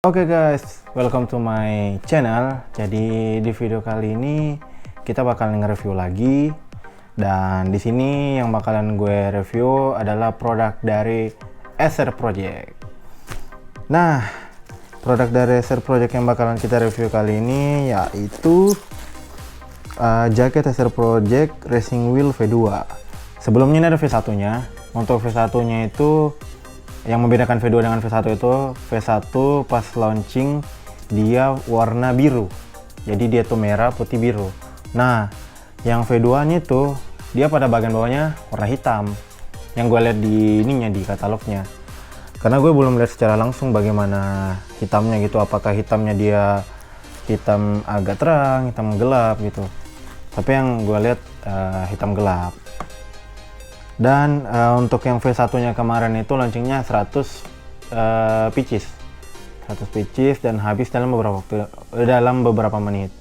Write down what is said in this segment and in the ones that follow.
Oke guys, welcome to my channel. Jadi di video kali ini kita bakal nge-review lagi, dan di sini yang bakalan gue review adalah produk dari Acer Project. Nah, produk dari Acer Project yang bakalan kita review kali ini yaitu jaket Acer Project Racing Wheel V2. Sebelumnya ini ada V1-nya. Untuk V1-nya itu yang membedakan V2 dengan V1 itu, V1 pas launching dia warna biru, jadi dia tuh merah, putih, biru. Nah, yang V2 nya itu dia pada bagian bawahnya warna hitam, yang gue lihat di ininya, di katalognya. Karena gue belum lihat secara langsung bagaimana hitamnya gitu, apakah hitamnya dia hitam agak terang, hitam gelap gitu. Tapi yang gue lihat hitam gelap. Dan untuk yang V1-nya kemarin itu launchingnya 100 pieces dan habis dalam beberapa menit.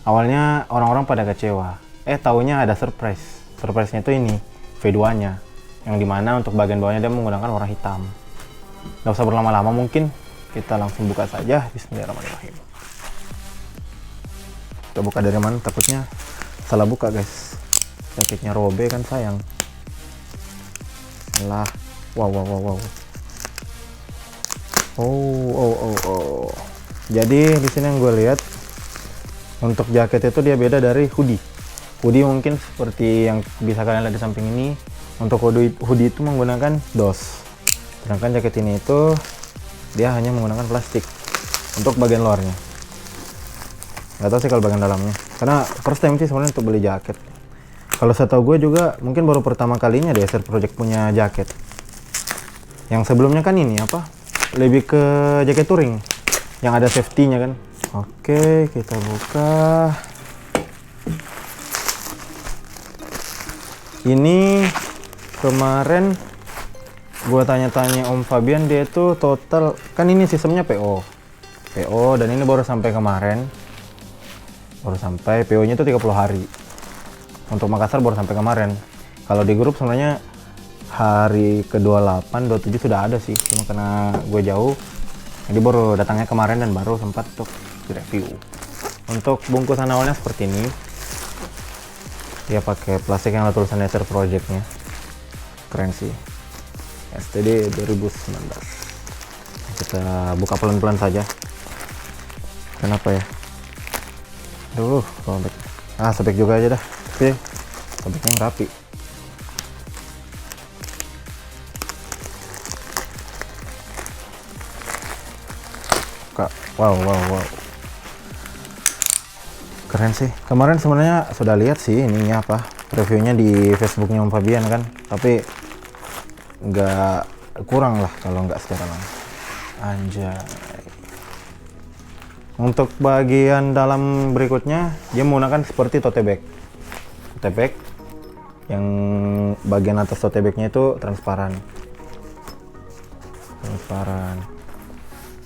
Awalnya orang-orang pada kecewa, taunya ada surprise-nya itu ini V2-nya, yang dimana untuk bagian bawahnya dia menggunakan warna hitam. Gak usah berlama-lama, mungkin kita langsung buka saja. Bismillahirrahmanirrahim. Kita buka dari mana, takutnya salah buka guys, jaketnya robek kan, sayang lah. Wow. Jadi di sini yang gue lihat, untuk jaket itu dia beda dari hoodie. Mungkin seperti yang bisa kalian lihat di samping ini. Untuk hoodie itu menggunakan dos, sedangkan jaket ini itu dia hanya menggunakan plastik untuk bagian luarnya. Gak tahu sih kalau bagian dalamnya, karena first time sih sebenarnya untuk beli jaket. Kalau setahu gue juga mungkin baru pertama kalinya deh Acer Project punya jaket. Yang sebelumnya kan ini apa? Lebih ke jaket touring yang ada safety-nya kan. Oke, kita buka. Ini kemarin gue tanya-tanya Om Fabian, dia itu total kan ini sistemnya PO dan ini baru sampai kemarin. PO-nya itu 30 hari. Untuk Makassar baru sampai kemarin. Kalau di grup sebenarnya hari ke-28, 27 sudah ada sih. Cuma karena gue jauh, jadi baru datangnya kemarin dan baru sempat untuk direview. Untuk bungkusan awalnya seperti ini. Dia pakai plastik yang ada tulisan Acer Project-nya. Keren sih. STD 2019. Kita buka pelan-pelan saja. Kenapa ya? Duh, sobek. Sobek juga aja dah. Oke, sobeknya yang rapi. Wow. Keren sih. Kemarin sebenarnya sudah lihat sih ininya apa, reviewnya di Facebooknya Om Fabian kan, tapi nggak, kurang lah kalau nggak secara langsung. Anjay. Untuk bagian dalam berikutnya dia menggunakan seperti tote bag yang bagian atas tote bagnya itu transparan.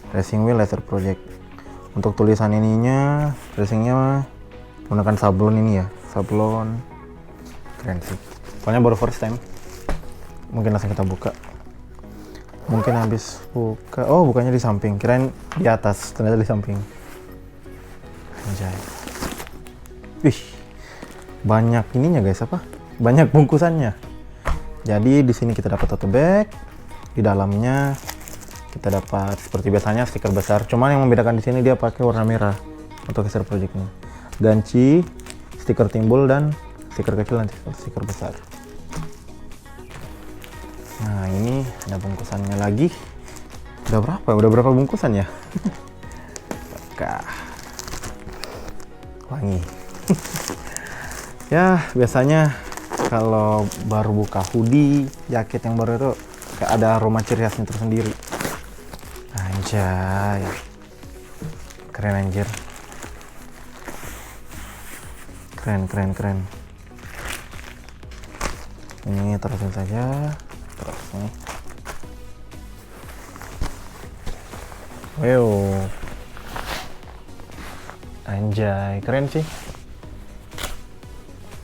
Racing Wheel Acer Project. Untuk tulisan ininya, racingnya menggunakan sablon ini ya, sablon. Keren sih, pokoknya baru first time. Mungkin langsung kita buka. Mungkin habis buka, bukannya di samping, kirain di atas, ternyata di samping. Anjay. Wih, banyak ininya guys, banyak bungkusannya. Jadi di sini kita dapat tote bag, di dalamnya kita dapat seperti biasanya stiker besar. Cuman yang membedakan di sini dia pakai warna merah untuk Acer Project-nya. Ganci, stiker timbul, dan stiker kecil nanti stiker besar. Nah, ini ada bungkusannya lagi. Udah berapa bungkusan ya? Wangi. Ya, biasanya kalau baru buka hoodie, jaket yang baru itu kayak ada aroma ciri khasnya tersendiri. Anjay. Keren anjir. Keren. Ini terusin saja. Terus nih. Wow. Anjay, keren sih.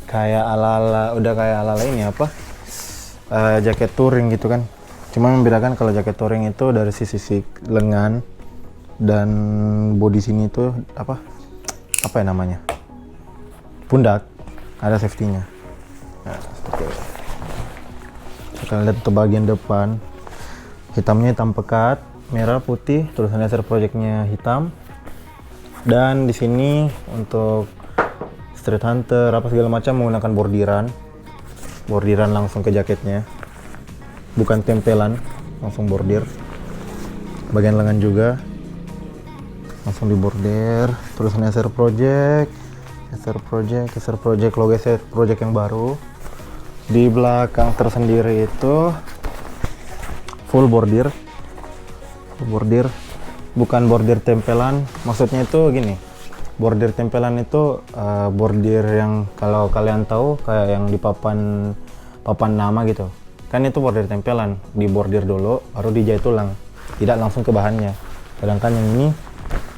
Kayak udah kayak ala-ala ini apa? Jaket touring gitu kan. Cuma membedakan kalau jaket touring itu dari sisi lengan dan bodi sini tuh apa ya namanya, pundak, ada safety-nya. Nah, seperti itu. Kita lihat untuk bagian depan, hitamnya hitam pekat, merah putih, tulisan laser project-nya hitam. Dan di sini untuk Street Hunter apa segala macam menggunakan bordiran langsung ke jaketnya, bukan tempelan, langsung bordir. Bagian lengan juga langsung dibordir, tulisan laser project, logo laser project yang baru. Di belakang tersendiri itu full bordir, bukan bordir tempelan. Maksudnya itu gini, bordir tempelan itu bordir yang kalau kalian tahu kayak yang di papan nama gitu kan, itu bordir tempelan, dibordir dulu baru dijahit ulang, tidak langsung ke bahannya. Sedangkan yang ini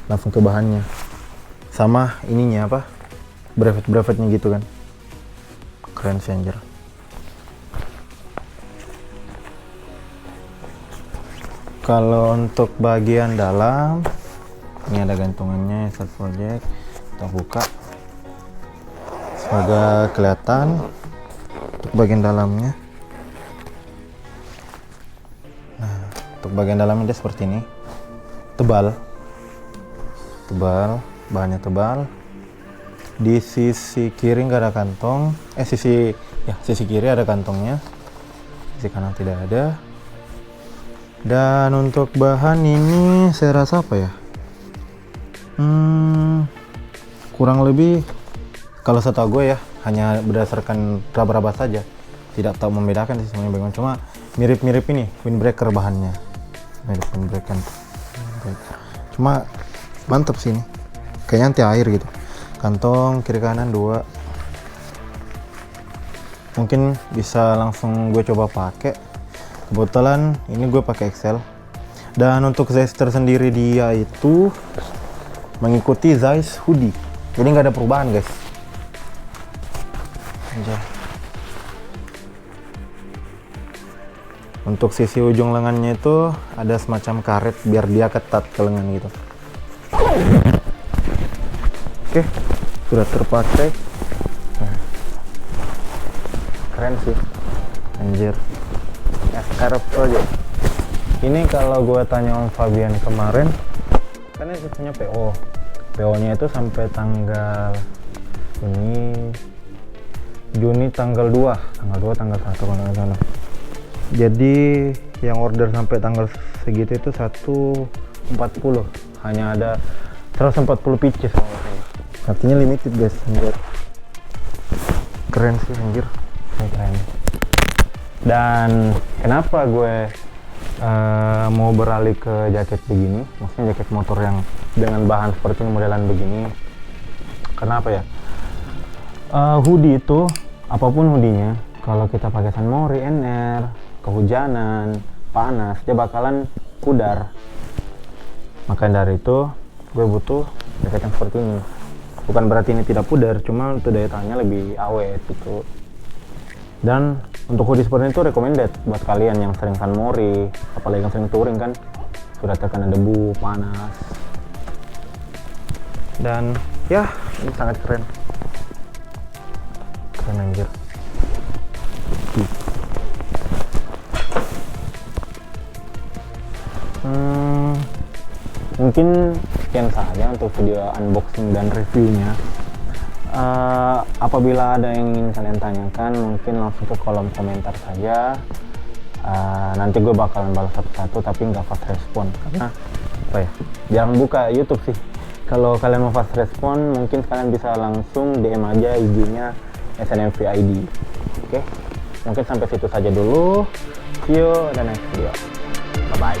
langsung ke bahannya, sama ininya apa, brevet-brevetnya gitu kan, keren sih anjir. Kalau untuk bagian dalam, ini ada gantungannya Laser Project. Kita buka semoga kelihatan untuk bagian dalamnya. Nah, untuk bagian dalamnya dia seperti ini, tebal, bahannya tebal. Di sisi kiri nggak ada kantong, sisi kiri ada kantongnya, sisi kanan tidak ada. Dan untuk bahan ini saya rasa apa ya, kurang lebih kalau setahu gue ya, hanya berdasarkan raba-raba saja, tidak tahu membedakan sih semuanya bagaimana. Cuma mirip-mirip ini windbreaker bahannya, mirip windbreaker. Cuma mantep sih ini, kayaknya anti air gitu. Kantong kiri kanan 2, mungkin bisa langsung gue coba pakai. Kebetulan ini gue pakai XL. Dan untuk size tersendiri dia itu mengikuti size hoodie, jadi nggak ada perubahan guys. Untuk sisi ujung lengannya itu ada semacam karet biar dia ketat ke lengan gitu. Oke, sudah terpakai. Keren sih anjir, SR Project. Ini kalau gue tanya Om Fabian kemarin, kan ini sistemnya PO nya itu sampai tanggal Juni tanggal 1 kalau nggak salah. Jadi yang order sampai tanggal segitu itu 140, hanya ada 140 pieces. Artinya limited guys, anjir. Keren sih anjir, keren. Dan kenapa gue mau beralih ke jaket begini, maksudnya jaket motor yang dengan bahan seperti ini, modelan begini. Kenapa ya? Hoodie itu, apapun hoodie-nya, kalau kita pakai San Mori, NR, kehujanan, panas, dia bakalan pudar. Makanya dari itu gue butuh jaket yang seperti ini. Bukan berarti ini tidak pudar, cuma untuk daya tahannya lebih awet gitu. Dan untuk hoodie seperti itu recommended buat kalian yang sering San Mori, apalagi yang sering touring kan, sudah terkena debu, panas. Dan ya, ini sangat keren. Keren anjir. Mungkin sekian saja untuk video unboxing dan reviewnya. Apabila ada yang ingin kalian tanyakan, mungkin langsung ke kolom komentar saja. Nanti gue bakalan balas satu-satu, tapi nggak fast respon karena apa ya, jarang buka YouTube sih. Kalau kalian mau fast respon, mungkin kalian bisa langsung DM aja IG-nya SNMV ID. Oke, mungkin sampai situ saja dulu. See you in the next video. Bye bye.